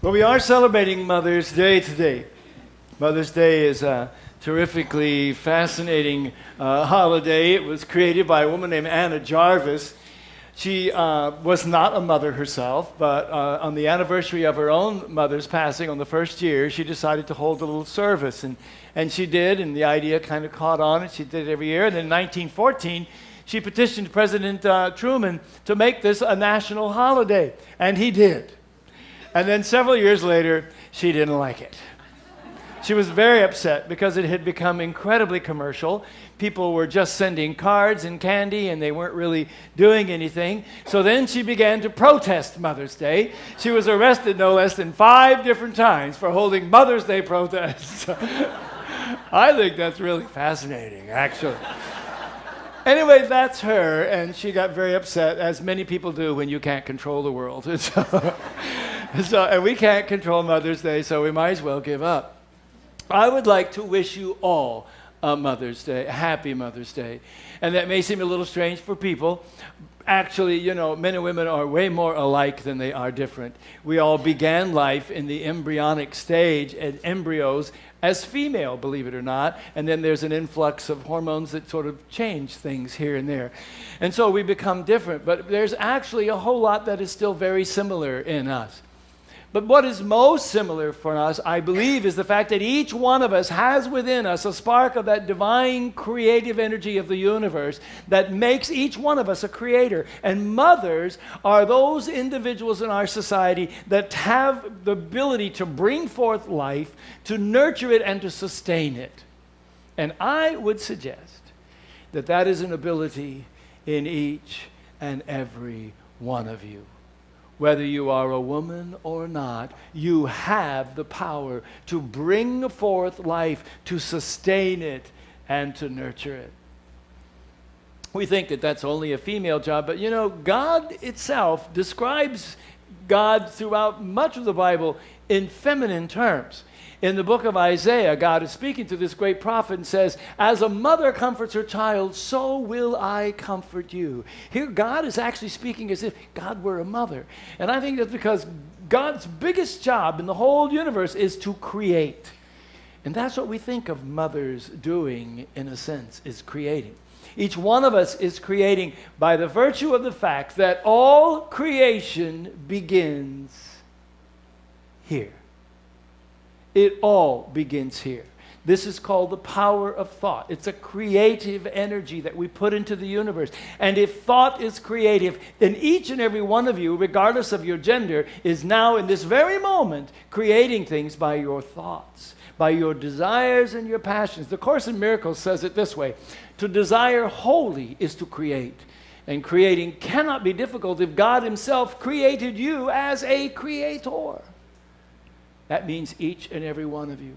Well, we are celebrating Mother's Day today. Mother's Day is a terrifically fascinating holiday. It was created by a woman named Anna Jarvis. She was not a mother herself, but on the anniversary of her own mother's passing on the first year, she decided to hold a little service. And she did, and the idea kind of caught on, and she did it every year. And then in 1914, she petitioned President Truman to make this a national holiday, and he did. And then several years later, she didn't like it. She was very upset because it had become incredibly commercial. People were just sending cards and candy, and they weren't really doing anything. So then she began to protest Mother's Day. She was arrested no less than 5 different times for holding Mother's Day protests. I think that's really fascinating, actually. Anyway, that's her, and she got very upset, as many people do when you can't control the world. And we can't control Mother's Day, so we might as well give up. I would like to wish you all a Mother's Day, a happy Mother's Day. And that may seem a little strange for people. Actually, you know, men and women are way more alike than they are different. We all began life in the embryonic stage as embryos as female, believe it or not. And then there's an influx of hormones that sort of change things here and there. And so we become different. But there's actually a whole lot that is still very similar in us. But what is most similar for us, I believe, is the fact that each one of us has within us a spark of that divine creative energy of the universe that makes each one of us a creator. And mothers are those individuals in our society that have the ability to bring forth life, to nurture it, and to sustain it. And I would suggest that that is an ability in each and every one of you. Whether you are a woman or not, you have the power to bring forth life, to sustain it, and to nurture it. We think that that's only a female job, but you know, God itself describes God throughout much of the Bible in feminine terms. In the book of Isaiah, God is speaking to this great prophet and says, as a mother comforts her child, so will I comfort you. Here, God is actually speaking as if God were a mother. And I think that's because God's biggest job in the whole universe is to create. And that's what we think of mothers doing, in a sense, is creating. Each one of us is creating by the virtue of the fact that all creation begins here. It all begins here. This is called the power of thought. It's a creative energy that we put into the universe. And if thought is creative, then each and every one of you, regardless of your gender, is now in this very moment creating things by your thoughts, by your desires and your passions. The Course in Miracles says it this way: to desire wholly is to create. And creating cannot be difficult if God himself created you as a creator. That means each and every one of you.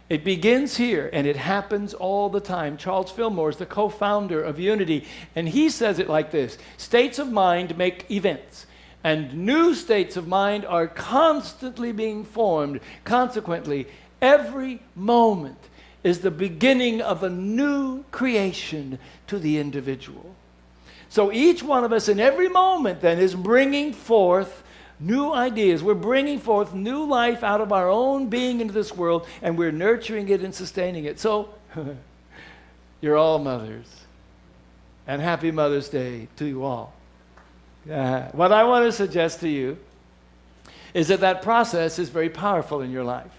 It begins here, and it happens all the time. Charles Fillmore is the co-founder of Unity, and he says it like this: states of mind make events, and new states of mind are constantly being formed. Consequently, every moment is the beginning of a new creation to the individual. So each one of us in every moment then is bringing forth new ideas. We're bringing forth new life out of our own being into this world, and we're nurturing it and sustaining it. So, you're all mothers. And happy Mother's Day to you all. What I want to suggest to you is that process is very powerful in your life.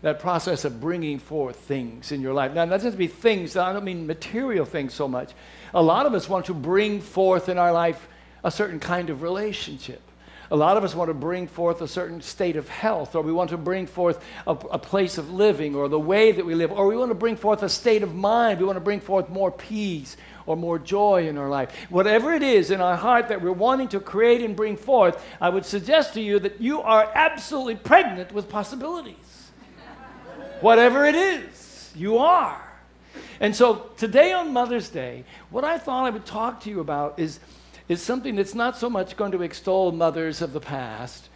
That process of bringing forth things in your life. Now, that doesn't be things, I don't mean material things so much. A lot of us want to bring forth in our life a certain kind of relationship. A lot of us want to bring forth a certain state of health, or we want to bring forth a place of living, or the way that we live, or we want to bring forth a state of mind. We want to bring forth more peace or more joy in our life. Whatever it is in our heart that we're wanting to create and bring forth, I would suggest to you that you are absolutely pregnant with possibilities. Whatever it is, you are. And so today on Mother's Day, what I thought I would talk to you about is something that's not so much going to extol mothers of the past,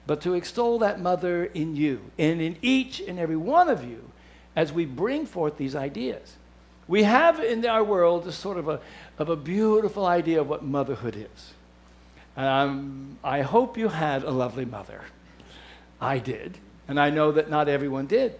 but to extol that mother in you and in each and every one of you as we bring forth these ideas. We have in our world a sort of a beautiful idea of what motherhood is. I hope you had a lovely mother. I did. And I know that not everyone did.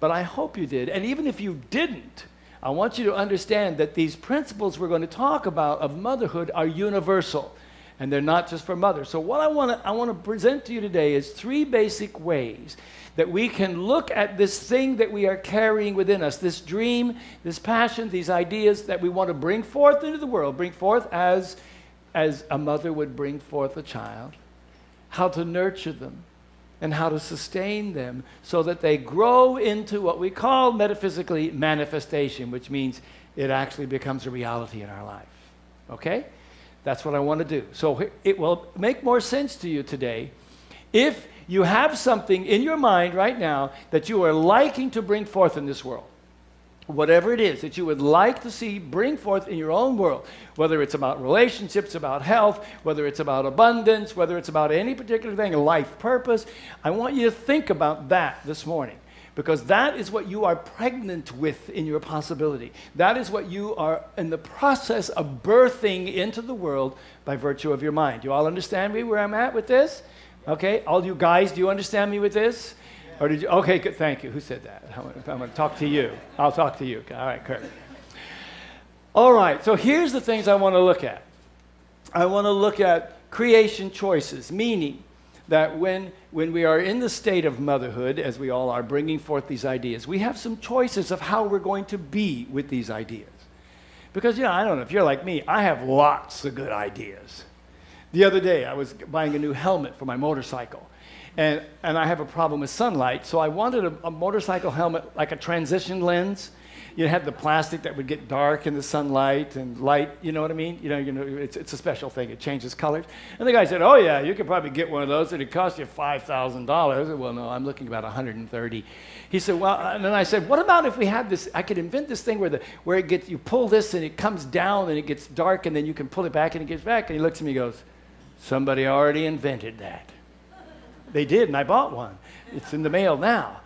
But I hope you did. And even if you didn't, I want you to understand that these principles we're going to talk about of motherhood are universal. And they're not just for mothers. So what I want to present to you today is 3 basic ways that we can look at this thing that we are carrying within us, this dream, this passion, these ideas that we want to bring forth into the world, bring forth as a mother would bring forth a child, how to nurture them, and how to sustain them so that they grow into what we call metaphysically manifestation, which means it actually becomes a reality in our life. Okay? That's what I want to do. So it will make more sense to you today if you have something in your mind right now that you are liking to bring forth in this world. Whatever it is that you would like to see bring forth in your own world, whether it's about relationships, about health, whether it's about abundance, whether it's about any particular thing, life purpose, I want you to think about that this morning. Because that is what you are pregnant with in your possibility. That is what you are in the process of birthing into the world by virtue of your mind. You all understand me where I'm at with this? Okay, all you guys, do you understand me with this? Or did you? Okay, good, thank you. Who said that? I'm going to talk to you. I'll talk to you. All right, Kurt. All right, so here's the things I want to look at. I want to look at creation choices, meaning that when we are in the state of motherhood, as we all are, bringing forth these ideas, we have some choices of how we're going to be with these ideas. Because, I don't know if you're like me, I have lots of good ideas. The other day, I was buying a new helmet for my motorcycle. And I have a problem with sunlight, so I wanted a motorcycle helmet like a transition lens. You had the plastic that would get dark in the sunlight and light, you know what I mean? It's a special thing. It changes colors. And the guy said, oh, yeah, you could probably get one of those. It'd cost you $5,000. I said, well, no, I'm looking about $130. He said, well, and then I said, what about if we had this? I could invent this thing where it gets, you pull this and it comes down and it gets dark and then you can pull it back and it gets back. And he looks at me and goes, somebody already invented that. They did, and I bought one. It's in the mail now.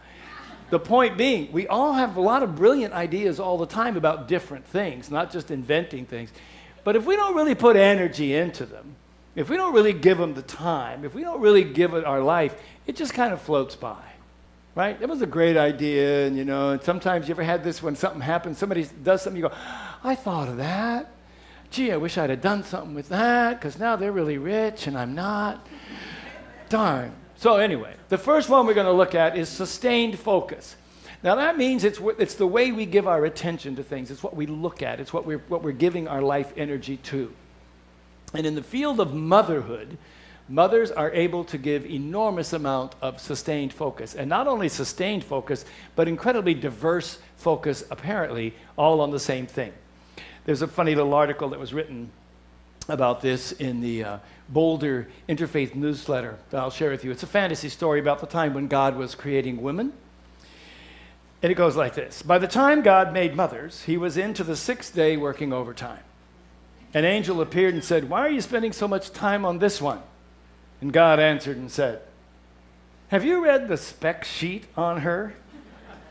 The point being, we all have a lot of brilliant ideas all the time about different things, not just inventing things. But if we don't really put energy into them, if we don't really give them the time, if we don't really give it our life, it just kind of floats by, right? It was a great idea, and sometimes you ever had this when something happens, somebody does something, you go, I thought of that. Gee, I wish I'd have done something with that, because now they're really rich and I'm not. Darn. So anyway, the first one we're going to look at is sustained focus. Now that means it's the way we give our attention to things. It's what we look at. It's what we're giving our life energy to. And in the field of motherhood, mothers are able to give enormous amount of sustained focus. And not only sustained focus, but incredibly diverse focus, apparently, all on the same thing. There's a funny little article that was written about this in the Boulder Interfaith newsletter that I'll share with you. It's a fantasy story about the time when God was creating women. And it goes like this. By the time God made mothers, he was into the 6th day working overtime. An angel appeared and said, why are you spending so much time on this one? And God answered and said, have you read the spec sheet on her?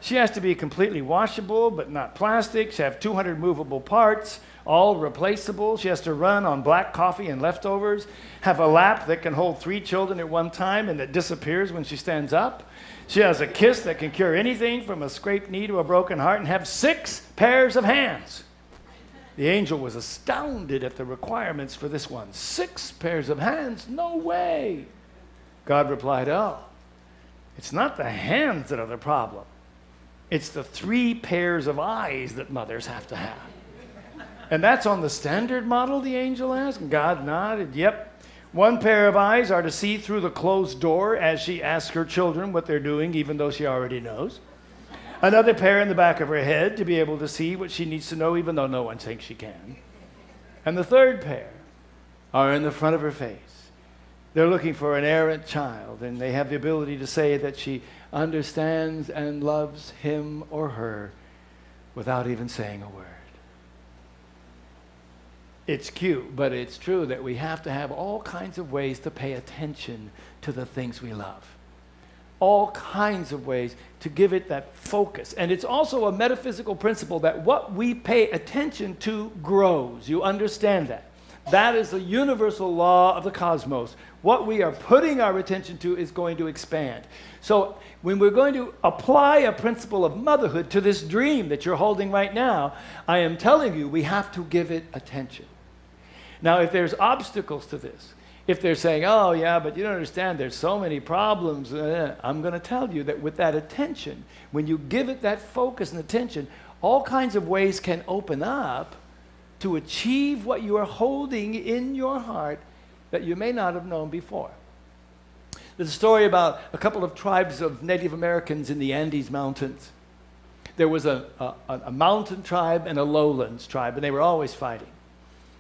She has to be completely washable, but not plastic. She has 200 movable parts, all replaceable. She has to run on black coffee and leftovers, have a lap that can hold 3 children at one time and that disappears when she stands up. She has a kiss that can cure anything from a scraped knee to a broken heart and have 6 pairs of hands. The angel was astounded at the requirements for this one. 6 pairs of hands? No way. God replied, oh, it's not the hands that are the problem. It's the 3 pairs of eyes that mothers have to have. And that's on the standard model, the angel asked? And God nodded, yep. 1 pair of eyes are to see through the closed door as she asks her children what they're doing, even though she already knows. Another pair in the back of her head to be able to see what she needs to know, even though no one thinks she can. And the 3rd pair are in the front of her face. They're looking for an errant child, and they have the ability to say that she understands and loves him or her without even saying a word. It's cute, but it's true that we have to have all kinds of ways to pay attention to the things we love. All kinds of ways to give it that focus. And it's also a metaphysical principle that what we pay attention to grows. You understand that? That is the universal law of the cosmos. What we are putting our attention to is going to expand. So when we're going to apply a principle of motherhood to this dream that you're holding right now, I am telling you we have to give it attention. Now, if there's obstacles to this, if they're saying, oh, yeah, but you don't understand, there's so many problems, I'm going to tell you that with that attention, when you give it that focus and attention, all kinds of ways can open up to achieve what you are holding in your heart that you may not have known before. There's a story about a couple of tribes of Native Americans in the Andes Mountains. There was a mountain tribe and a lowlands tribe, and they were always fighting.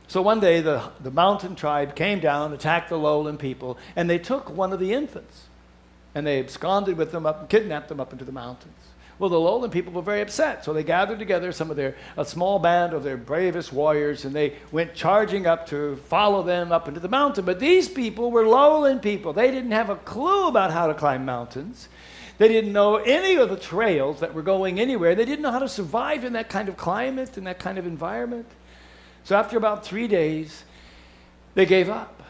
So one day, the mountain tribe came down, attacked the lowland people, and they took one of the infants, and they absconded with them up, kidnapped them up into the mountains. Well, the lowland people were very upset, so they gathered together a small band of their bravest warriors, and they went charging up to follow them up into the mountain. But these people were lowland people. They didn't have a clue about how to climb mountains. They didn't know any of the trails that were going anywhere. They didn't know how to survive in that kind of climate, in that kind of environment. So after about 3 days, they gave up.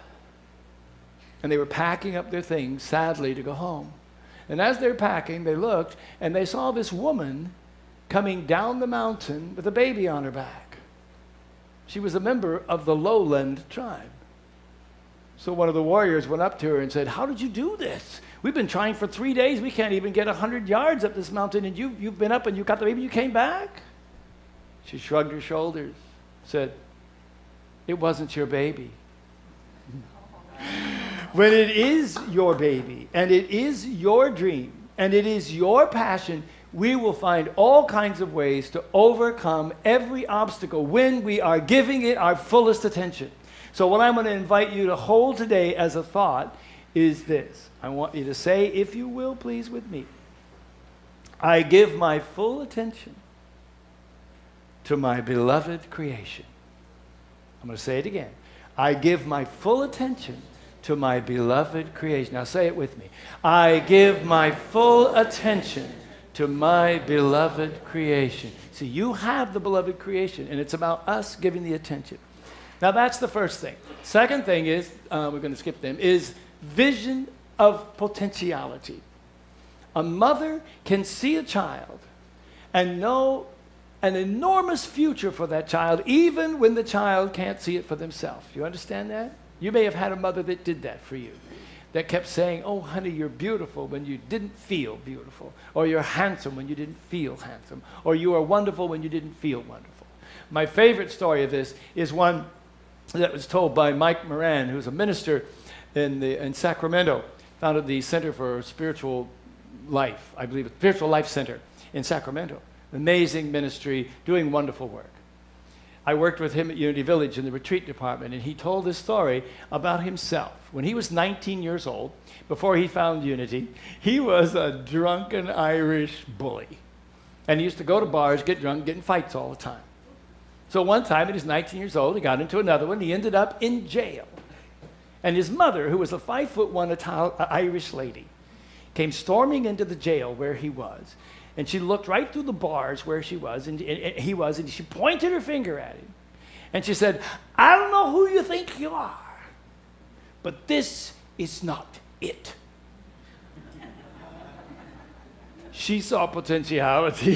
And they were packing up their things, sadly, to go home. And as they're packing, they looked, and they saw this woman coming down the mountain with a baby on her back. She was a member of the lowland tribe. So one of the warriors went up to her and said, how did you do this? We've been trying for 3 days. We can't even get 100 yards up this mountain, and you've been up and you got the baby, you came back? She shrugged her shoulders, said, it wasn't your baby. When it is your baby, and it is your dream, and it is your passion, we will find all kinds of ways to overcome every obstacle when we are giving it our fullest attention. So what I'm going to invite you to hold today as a thought is this. I want you to say, if you will, please, with me. I give my full attention to my beloved creation. I'm going to say it again. I give my full attention to my beloved creation. Now say it with me. I give my full attention to my beloved creation. See, you have the beloved creation, and it's about us giving the attention. Now that's the first thing. Second thing is, we're going to skip them, is vision of potentiality. A mother can see a child and know an enormous future for that child, even when the child can't see it for themselves. You understand that? You may have had a mother that did that for you, that kept saying, oh, honey, you're beautiful when you didn't feel beautiful, or you're handsome when you didn't feel handsome, or you are wonderful when you didn't feel wonderful. My favorite story of this is one that was told by Mike Moran, who's a minister in Sacramento, founded the Center for Spiritual Life, I believe, Spiritual Life Center in Sacramento. Amazing ministry, doing wonderful work. I worked with him at Unity Village in the retreat department, and he told this story about himself. When he was 19 years old, before he found Unity, he was a drunken Irish bully. And he used to go to bars, get drunk, get in fights all the time. So one time, when he was 19 years old, he got into another one. He ended up in jail. And his mother, who was a 5'1" Irish lady, came storming into the jail where he was. And she looked right through the bars where she was, and he was, and she pointed her finger at him. And she said, I don't know who you think you are, but this is not it. She saw potentiality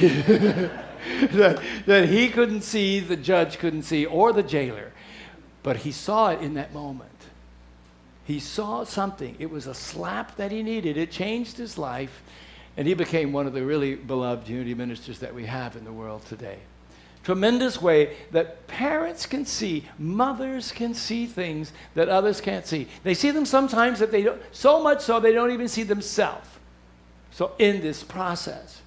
that he couldn't see, the judge couldn't see, or the jailer. But he saw it in that moment. He saw something. It was a slap that he needed. It changed his life. And he became one of the really beloved Unity ministers that we have in the world today. Tremendous way that parents can see, mothers can see things that others can't see. They see them sometimes that they don't, so much so they don't even see themselves. So in this process,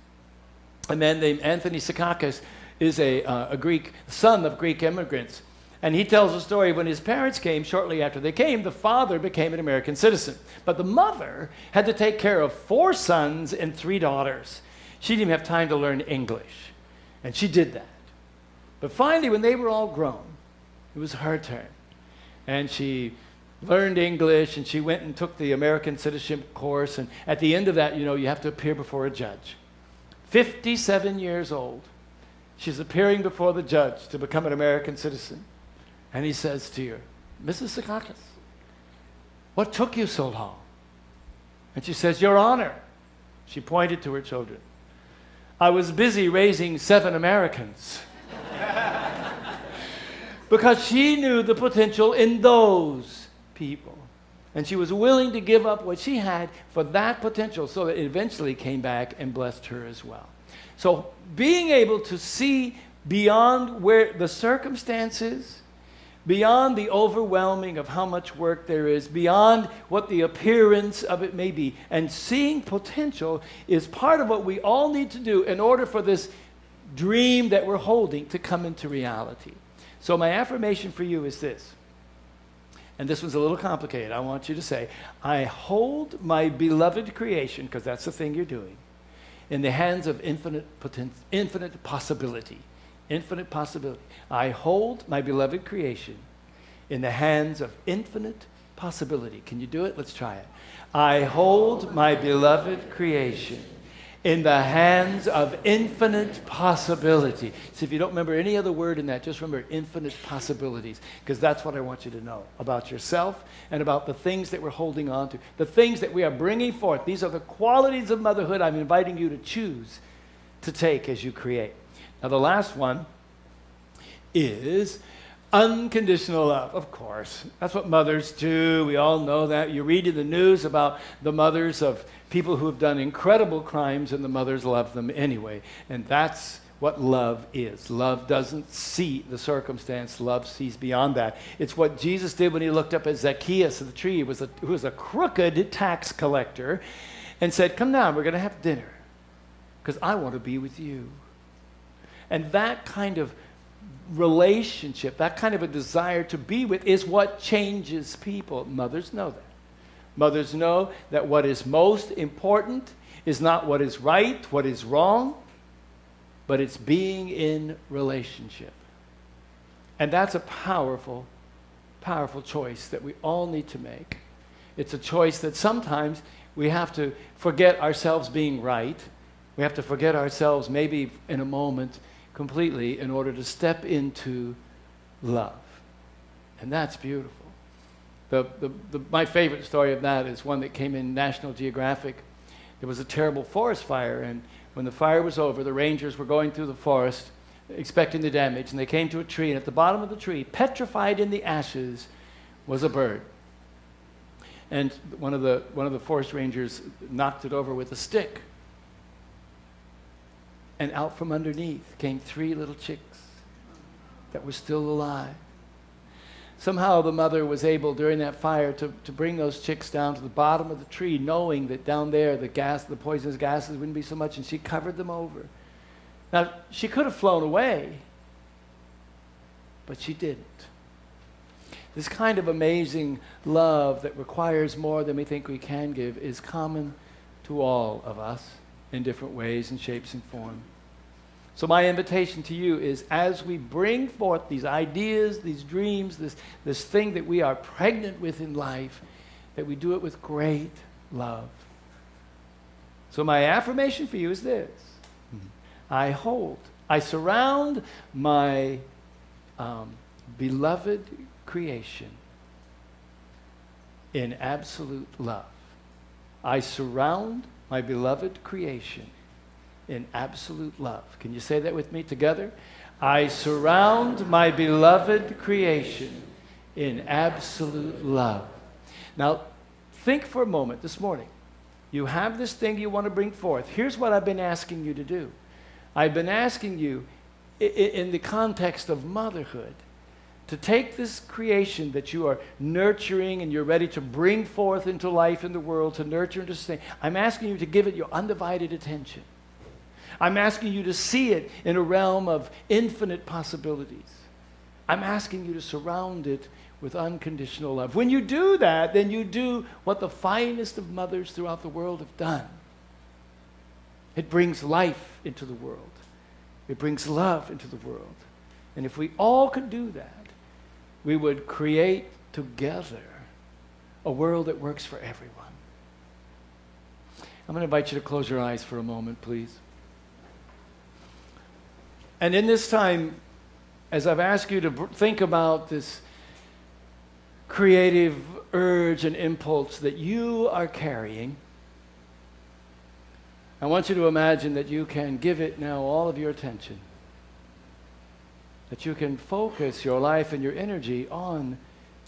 a man named Anthony Sakakis is a Greek, son of Greek immigrants. And he tells a story when his parents came, shortly after they came, the father became an American citizen. But the mother had to take care of 4 sons and 3 daughters. She didn't even have time to learn English. And she did that. But finally, when they were all grown, it was her turn. And she learned English, and she went and took the American citizenship course. And at the end of that, you know, you have to appear before a judge. 57 years old. She's appearing before the judge to become an American citizen. And he says to her, Mrs. Sakakis, what took you so long? And she says, Your Honor. She pointed to her children. I was busy raising 7 Americans. Because she knew the potential in those people. And she was willing to give up what she had for that potential so that it eventually came back and blessed her as well. So being able to see beyond where the circumstances, beyond the overwhelming of how much work there is, beyond what the appearance of it may be, and seeing potential is part of what we all need to do in order for this dream that we're holding to come into reality. So my affirmation for you is this, and this one's a little complicated. I want you to say, I hold my beloved creation, because that's the thing you're doing, in the hands of infinite possibility. Infinite possibility. I hold my beloved creation in the hands of infinite possibility. Can you do it? Let's try it. I hold my beloved creation in the hands of infinite possibility. See, if you don't remember any other word in that, just remember infinite possibilities, because that's what I want you to know about yourself and about the things that we're holding on to, the things that we are bringing forth. These are the qualities of motherhood I'm inviting you to choose to take as you create. Now, the last one is unconditional love. Of course, that's what mothers do. We all know that. You read in the news about the mothers of people who have done incredible crimes, and the mothers love them anyway. And that's what love is. Love doesn't see the circumstance. Love sees beyond that. It's what Jesus did when he looked up at Zacchaeus of the tree, who was a crooked tax collector, and said, come down, we're going to have dinner, because I want to be with you. And that kind of relationship, that kind of a desire to be with is what changes people. Mothers know that. Mothers know that what is most important is not what is right, what is wrong, but it's being in relationship. And that's a powerful, powerful choice that we all need to make. It's a choice that sometimes we have to forget ourselves being right. We have to forget ourselves maybe in a moment completely in order to step into love. And that's beautiful. My favorite story of that is one that came in National Geographic. There was a terrible forest fire, and when the fire was over, the rangers were going through the forest expecting the damage, and they came to a tree, and at the bottom of the tree, petrified in the ashes, was a bird. And one of the forest rangers knocked it over with a stick. And out from underneath came 3 little chicks that were still alive. Somehow the mother was able, during that fire, to bring those chicks down to the bottom of the tree, knowing that down there the poisonous gases wouldn't be so much, and she covered them over. Now, she could have flown away, but she didn't. This kind of amazing love that requires more than we think we can give is common to all of us in different ways and shapes and forms. So my invitation to you is, as we bring forth these ideas, these dreams, this thing that we are pregnant with in life, that we do it with great love. So my affirmation for you is this. I surround my beloved creation in absolute love. I surround my beloved creation in absolute love. Can you say that with me together? I surround my beloved creation in absolute love. Now, think for a moment this morning. You have this thing you want to bring forth. Here's what I've been asking you to do. I've been asking you, in the context of motherhood, to take this creation that you are nurturing and you're ready to bring forth into life in the world, to nurture and to sustain. I'm asking you to give it your undivided attention. I'm asking you to see it in a realm of infinite possibilities. I'm asking you to surround it with unconditional love. When you do that, then you do what the finest of mothers throughout the world have done. It brings life into the world. It brings love into the world. And if we all could do that, we would create together a world that works for everyone. I'm going to invite you to close your eyes for a moment, please. And in this time, as I've asked you to think about this creative urge and impulse that you are carrying, I want you to imagine that you can give it now all of your attention. That you can focus your life and your energy on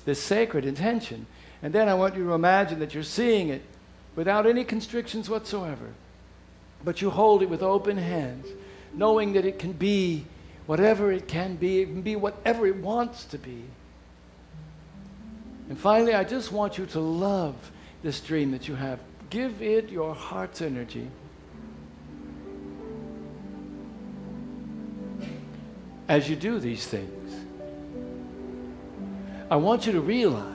this sacred intention. And then I want you to imagine that you're seeing it without any constrictions whatsoever. But you hold it with open hands, knowing that it can be whatever it can be whatever it wants to be. And finally, I just want you to love this dream that you have. Give it your heart's energy. As you do these things, I want you to realize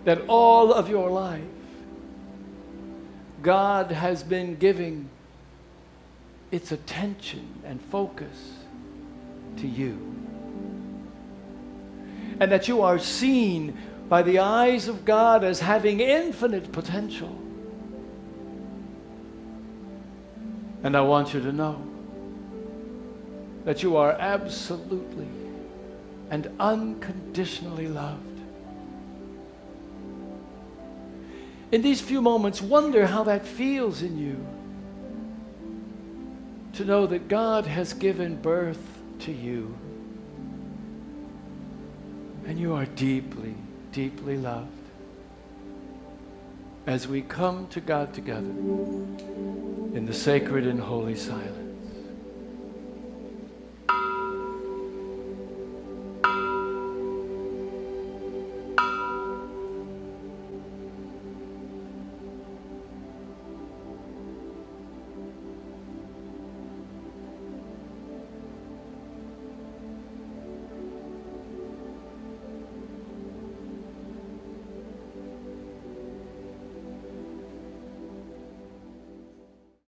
that all of your life, God has been giving its attention and focus to you. And that you are seen by the eyes of God as having infinite potential. And I want you to know that you are absolutely and unconditionally loved. In these few moments, wonder how that feels in you to know that God has given birth to you. And you are deeply, deeply loved. As we come to God together in the sacred and holy silence.